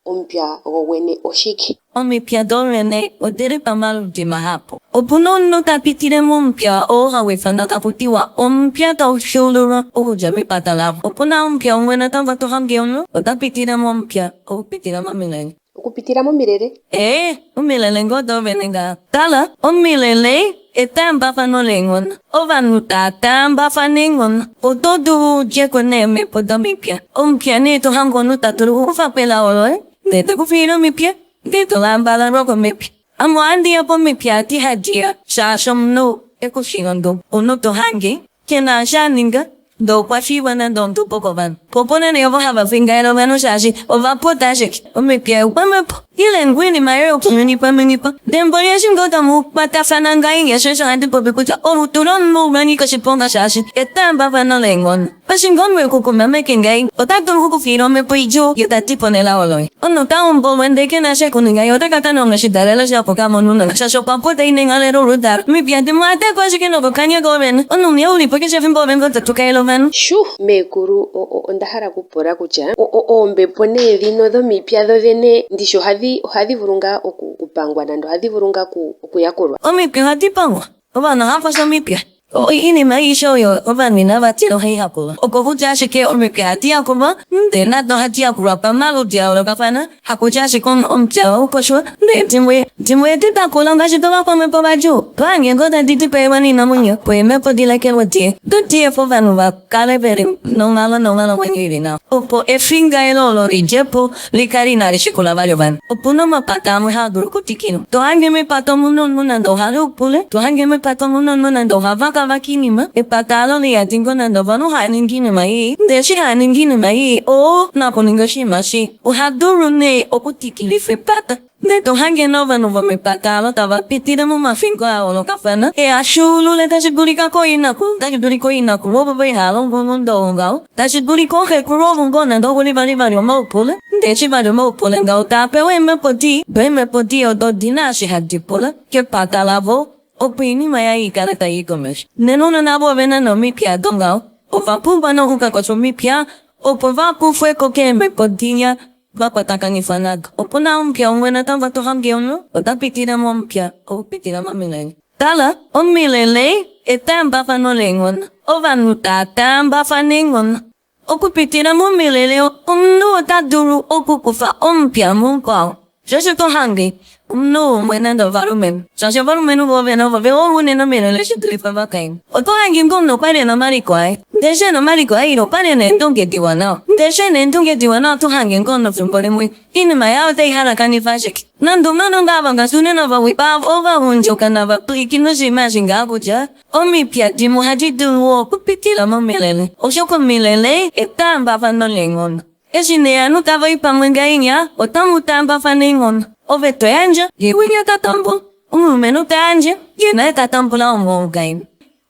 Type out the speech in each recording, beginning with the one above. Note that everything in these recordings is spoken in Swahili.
Omupya wene Oshike. Omupya dorene odere pamalu di mahapo. Opunono tapitire Omupya oha wefana taputiwa Omupya taushulura ojami patalavu. Opuna Omupya wena tavato hangiono otapitire Omupya opitira mamilene. Okupitira momirere? Umilele ngodo venenga. Tala, omilele etamba fanolengon. Ovanuta tamba faningon. Otodu jekoneme podomipia. Omupya neto hangonuta turu ufa pela olo Dito kufiro mipia. Dito lambala roko mipia. Amo andia po mipia ti hadia. Shashom no. Eko shingondo. Ono to hangi. Kena shaninga. Do kwafiwa na don tu pokovan. Popone ne ovo hava fingairo mano shashi. Ova potashik. Omipia upamepo. Ile ngwini mayo kumenipa. Dembori shingoda mu patafana ya shesho hadi popekuta. Oru turon mu mani kashiponga shashi. Etamba vana lengon. Pashingon we kukumame kingai. Otato hukufiro me poijo. Yotati ponela oloi. Ono taumbo wende kena shekuninga. Yotakata no ngashidarela shapokamo nuna. Shasho papote inengalero rudar. Mipia de mate kwa shikino kokanya goven. Ono miauli poke shefimbo vengo tatukailo man. Shu mekuru ondahara kupora kucha. Ombe pone vino do mipia do vene. Ndisho hadhi vurunga kupangwa nando hadhi vurunga kuyakurwa. Omipya hadhi pangwa. Obana hafa sa mipya. Ini maisha yo obana vatiro hei hakula. Okovuja shike omipya hadhi yakuma. Ndena do hadhi yakura pamalu dia olo kafana. Hakuja shikon omcha okoshwa. Timwe tita kulanga shitowa kwa mepo baju. Pange ngoda diti pewani namunyo. Pwe mepo dilake wati. Tutie fovanuwa kale veri. Nongala wengiri na. Opo efinga elolo rijepo likarina rishikula varyovan. Opuno mapatamu haduru kutikino. Tohange me patomunon munando haru pule. Tohange me patomunon munando havaka vakinima. Epatalo li atingo nando vanu haningine mai. Deshi haningine mai. O naponingashimashi. Ohaduru ne okutikili fepata. Neto hange nova me patalo tava pitira mo mafinko olo kafana. Ashulu le tashibulika ko inaku. Tashibulika inaku. Robo bay halong mundo ngao. Tashibulika he kurovo ngona ndo wali mo pule. Deshi mo pule ngao tape we me poti o do dinashi hadipula. Ke patalavo. Opini maya ikarata ikomesh. Nenona nabo vena no mipia dongao. Ova pumba no huka kwa mipia. Opo vapu fue koke me potinya. Vapataka ni fanag. Opuna Omupya wena tavato hangiono. Otapitira Omupya opitira mamilene. Tala, omilele etamba fanolengon. Ovanuta tamba faningon. Okupitira momilele omno taduru okukufa Omupya munkwao. Shasho to hangi. No, wena do varumen. Shasho varumen uvo vena uvo veo unena milele shitlipa vakain. Oto hangi mkono pare na marikwai. Deshe no marikwai iro pare ne ntonge diwanao. Deshe ne ntonge diwanao to hangi mkono fimbole mui. Ine mayao te harakani fashik. Nando manondava ngasune na vawipa ova unjoka na vaplikino shimashinga kucha. Omupya dimu hajidu wo kupitila momilele. Oshoko milele etamba fanolengon. Eshine anu tava ipamwenga otamu tamba faningon. Ove toyanja, yewinya tatambo. Menu tanja, yena tatambo la omongain.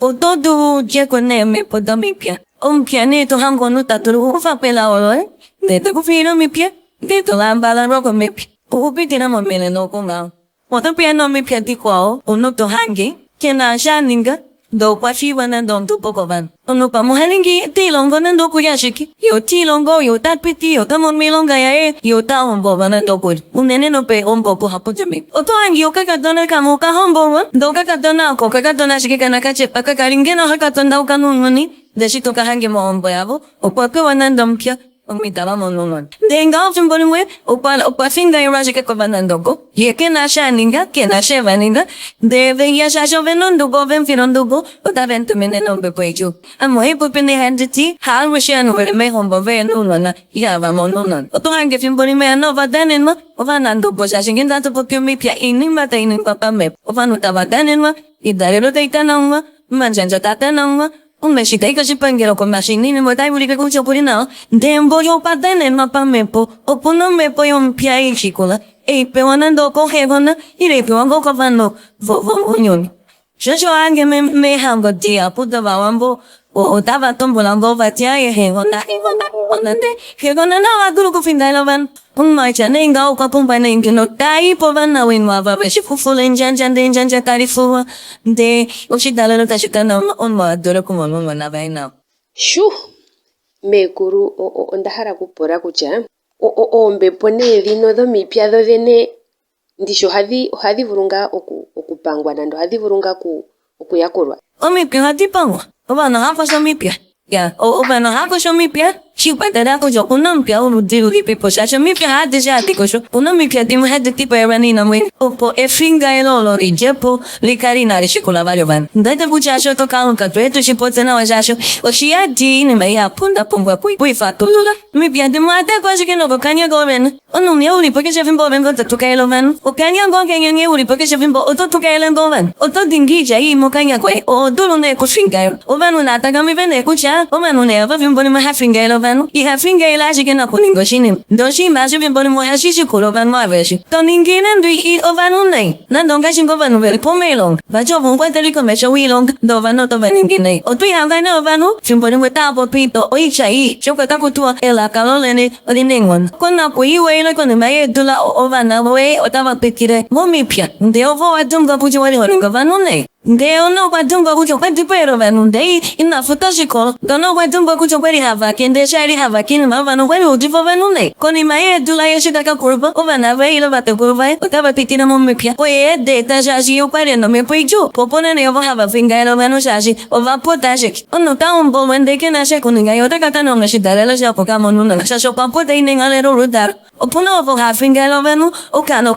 Otodu jekoneme podomipya. Omupya neto hangonu taturu ufa pela olo Dito kufiro mipya. Dito lambala roko mipya. Upitira momele no kungao. Otopya no mipya dikwao. Onoto hangi. Kena shaninga. Do kwafiwa na don tu pokovan. Onupa muhalingi tilongo na ndoku yashiki. Yo tilongo yo tatpiti yo tamon milonga ya yo ta hombo na ndoku. Unene no pe hombo po hapujami. Oto hangi yo kakatona kamo ka hombo wa. Do kakatona ko kakatona shiki kanakache pakakaringe no hakatona ukanuni. Deshito kahangi mo hombo yavo. Opake wanandompya. Omitaba monunon. Denga ofimbolimwe opa finga irajike kwa vanandoko. Yeke na shaninga, ke na shevaninga. Deve ya shasho venondugo venfirondugo. Ota ventumene no bepoeju. Amo pupine handiti. Hal wishianu verme hombo venunona. Yava monunon. Oto hange fimbolime anova danenma. Ovanandugo shashingin datu popyumi pia inimba ta inimba pame. Ovanutaba danenma. Idarelo teitanangma. Manjanja tatanangma. Umeshita ikashipangiro kwa mashini mo tai bulika kucho purina. Dembo yo patene mapamepo. Opono mepo yo mpia ishikula. Pe wanando ko hegona. Ire pe wango kavano. Unyon. Shosho ange me hango dia puta vawambo. Otava tombolango vatia hegona. Hegona na waduru kufindailo Umaicha nenga ukapumba nengino tai povana winwa vabe shifufule njanja tarifuwa de oshidala no tashikana onma dora kumono na vaina. Shu mekuru ondahara kupora kucha oombepo nee dhino dhomipya dho dhene ndishi ohadhi vulu ngaa okupangwa nande ohadhi vulu ngaa okuyakulwa. Omipya ohadhi pangwa. Obana ohaya kosho omipya. Ya, obana ohaya kosho omipya. Shiikwatelela kutya okuna omipya oludhi lulipo. Shaashi omipya hadhi kosho. Opuna omipya dhimwe hadhi dhipagwa niinamwenyo. Opo efinga elo lilyepo likale inaali shikula vali vanhu. Ndati kutya asho tokaluka twetu shipotse nawa shaashi oshiyadi iinima yapumbwa kuifatulula. Omipya dhimwe ohadhi kwashike nokokanyego ovene. Onumye ulipo keshe fimbo ovene ototukaele vanhu. Okanyego kenyenye ulipo keshe fimbo ototukaele vanhu. Otodingija imo kanyego odulu ne kufingaelo. Ovanu natakamive ne kutya ovanu ne ava fimbo nima hafingaelo vanhu. Ihafingaela ashike nakuningo shinima. Ndoshimba asho fimbo nimo hashishikula vanhu aveshi. Toningine ndwi ovanu nei. Nandonga shingo vanhu veli pomelonga. Vacho vungweteliko mesho wilonga. Ndo vanu tovaningine. Otuyangane ovanu fimbo nimwe tapo pito oichai. Shokweta kutua ela kalolene olinengon. Kona kuiwe ile kone mayedula ovana we otava pitire momipya. Ndeo vo wadunga puji wali walinga vanu nei. Ndeo no wadunga kucho kweti pero vanu ndei inafuta shikolo. Dono wadunga kucho kweli havaki ndeshari havaki nima vanu kweli ujivo vanu nei. Koni mayedula yeshitaka kurva ovana we ile vate kurva otava pitire momipya. Oye deta shashi yokwari no me puiju. Popone ne ovo hava finga ilo vanu shashi ova potashik. Ono ta umbo wende kena shekuninga yotakata no ngashidarela shapo kamonuna. Shasho papote inengalero rudar. Opuna ovo hafinga ilo vanu okano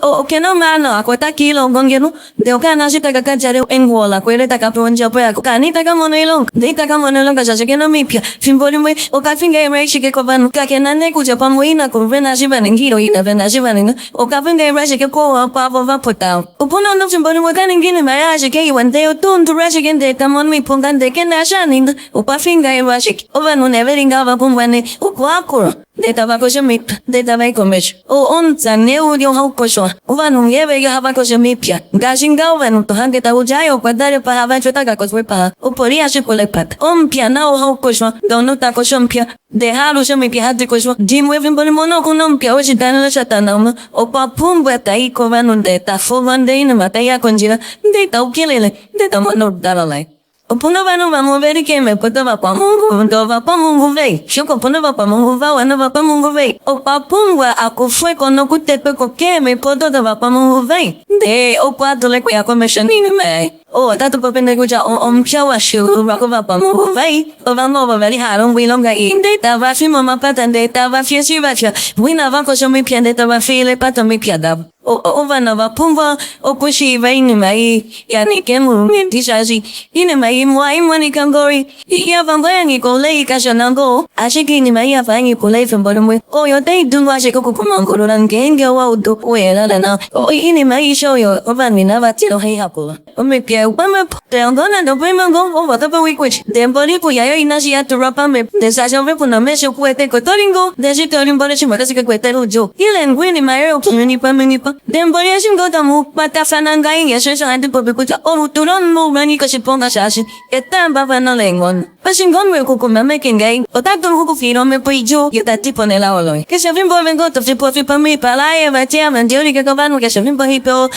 okeno mano akweta kilo ngongenu. De okana shitaka kachare engola kwele takaponja po yako. Kani takamono ilong. De takamono ilong kashashikeno mipya. Fimboli mwe okafinga ime shike kwa vanu. Kakenane kuja pamuina kumvena shivani ngiro ina vena shivani. Okafinga ime shike kwa pavo vapotao. Opuna ono fimboli mwe kaningini maya shike iwante otundu rashike nde tamon mipunga nde kena shaninda. Opafinga ime shike. Ovanu neveringa vakumbwane. Ukwakuro. Deta vakosho mipya. Deta vaikomesho. Onza neudio haukosho. Ovanu yevega havakosho mipya. Gashinga ovanu tohange taujayo kwa dare pa havachotaka koswe pa. Oporia shipolepata. Ompya nao haukosho. Dono takosho mpya. De halu shomipya hati kosho. Jimwe vimboli mono kuno mpya oshitana shatana. Opa pumbwa taiko vanu deta. Fovande ina mataya konjira. Deta ukilele. Deta mono dalalai. Opuna vanu vamuveri keme koto vapa mungu. Ndo vapa mungu vei. Shoko opuna vapa mungu va wana vapa mungu vei. Opa pungwa akufwe kono kutepe ko keme koto da vapa mungu vei. De opa tole kwa komesha nini mei. Tatu popende kuja omupya wa shuru wako vapa mungu vei. Ovano vaveli haron wilonga i. Ndeta vafi mama pata ndeta vafi shivacha. Wina vako shomipya ndeta vafi ile pata mipya dabu. Ovana vapumva okushiva inimai yani kemu tishaji inimai mwai mwani kangori ya vambaya ngikole ikashonango ashiki inimai ya fangi kule fimbolimwe yote idungu ashiko kukumangolo ngenge wa udo wela lana inimai shoyo ovamina vatilo hei hapula omipya upame teongona ndopimango watapa wikwich demboli kuyayo inashi ya turapame desasho puna mesho kuete kotoringo desitoриmbole shimakasika kuete rujo ile ngwini mayo kuminipa Dembori shingo tamu matafana ngai yesho handi popikuta oruturon mo mani kasiponga shashi etamba vana lengon pashingon me kukuma mekingai otato hukufiro me poijo yetati ponela oloi keshavimbo vengo to fipo mi palaye vatia mandiori ke kavanu keshavimbo hipo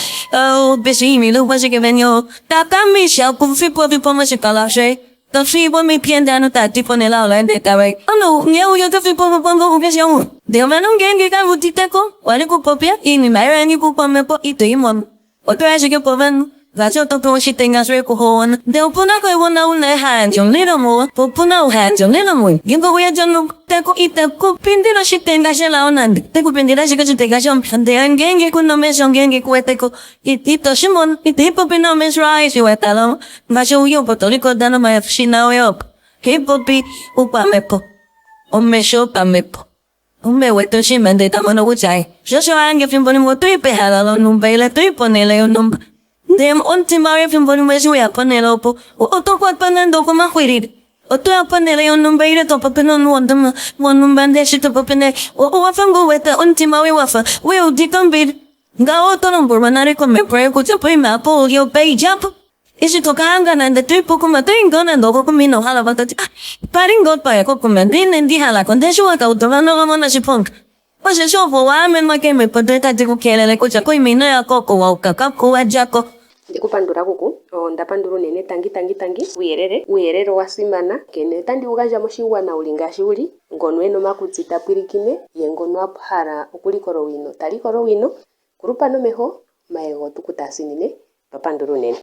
besimi lu wasike venyo tatami shau kufipo masikalashe to fipo mi piendano tati ponela oloi detawe ano nyeu yo to fipo pongo ukeshamu de mano ngenge ka vutiteko wale kupopia ini mayra ni kupomepo itoimon oto ashike povan vacho to shitenga swe kuhon de upuna ko wona una hanjong lero mo popuna hanjong lero mo gingo ya jonu teko iteko pindira shitenga shela onande teko pindira shika shitenga shom de ngenge kuno mesho ngenge kueteko itito shimon itipo pino mesrai shiwetalo vacho yo potoliko dana ma shina yo hipopi upamepo omesho pamepo weto shimende tamono uchai. Shosho ange fimboni mo tui pehala numbaile tui ponele numba. Dem ontimare fimboni mo ya ponele opo. Otokwa panendo kuma huirid. Oto ya ponele numbaile to papeno nuondama. Monumbande shito papene. Wafango weta ontimare wafa. Weo dikambid. Nga oto numburmanare kome pre kuchapo imapo yo pay jump. Isi tokanga na nda tui pokuma tingo na ndoko kumino hala batati. Paringo pa ya kokuma ndi hala kondeshu waka utovano gamona shipong. Pashe shofo wa amen makeme padeta tiku kelele kucha koi mino ya koko wa ukakaku wa jako. ndikupandula kuku ndapandula unene tangi uuyelele wa simana kene tandi ugandja moshigwana uli ngaashi uli ngono ena omakutsi tapwilikine ye ngono ahala okulikola owino talikolo owino kulupa nomeho mayego tuku taasinine papandula unene.